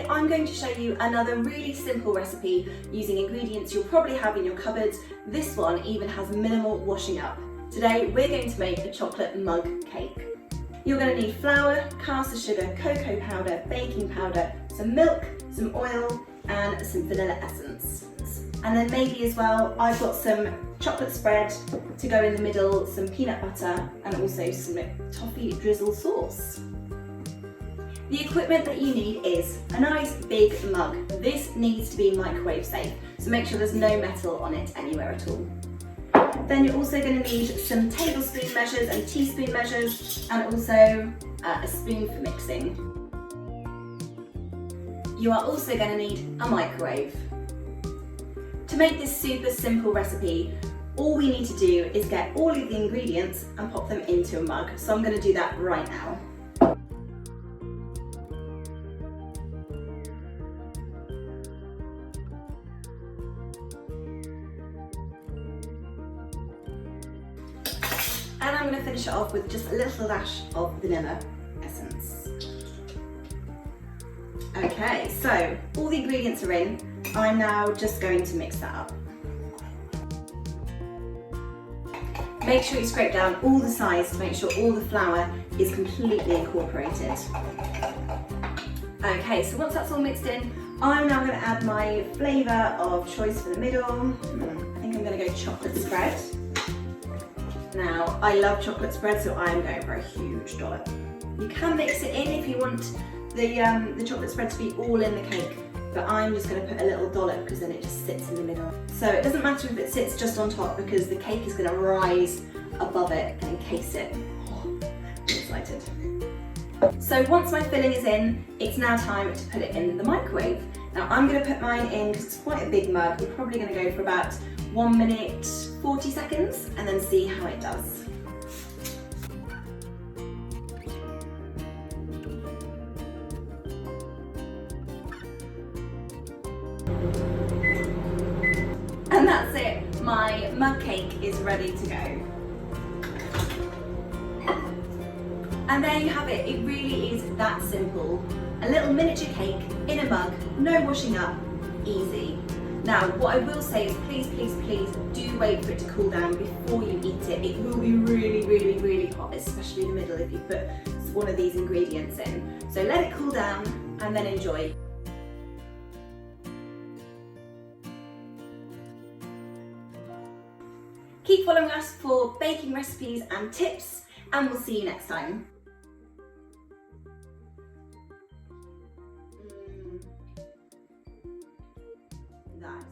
I'm going to show you another really simple recipe using ingredients you'll probably have in your cupboards. This one even has minimal washing up. Today we're going to make a chocolate mug cake. You're going to need flour, caster sugar, cocoa powder, baking powder, some milk, some oil and some vanilla essence. And then maybe as well, I've got some chocolate spread to go in the middle, some peanut butter and also some toffee drizzle sauce. The equipment that you need is a nice big mug. This needs to be microwave safe, so make sure there's no metal on it anywhere at all. Then you're also going to need some tablespoon measures and teaspoon measures and also a spoon for mixing. You are also going to need a microwave. To make this super simple recipe, all we need to do is get all of the ingredients and pop them into a mug. So I'm going to do that right now. And I'm going to finish it off with just a little dash of vanilla essence. Okay, so all the ingredients are in. I'm now just going to mix that up. Make sure you scrape down all the sides to make sure all the flour is completely incorporated. Okay, so once that's all mixed in, I'm now going to add my flavour of choice for the middle. I think I'm going to go chocolate spread. Now, I love chocolate spread, so I'm going for a huge dollop. You can mix it in if you want the chocolate spread to be all in the cake, but I'm just going to put a little dollop because then it just sits in the middle. So it doesn't matter if it sits just on top because the cake is going to rise above it and encase it. Oh, I'm excited. So once my filling is in, it's now time to put it in the microwave. Now I'm going to put mine in because it's quite a big mug. We're probably going to go for about 1 minute 40 seconds and then see how it does. And that's it, my mug cake is ready to go. And there you have it, it really is that simple. A little miniature cake in a mug, no washing up, easy. Now what I will say is please do wait for it to cool down before you eat it. It will be really hot, especially in the middle if you put one of these ingredients in. So let it cool down and then enjoy. Keep following us for baking recipes and tips, and we'll see you next time. That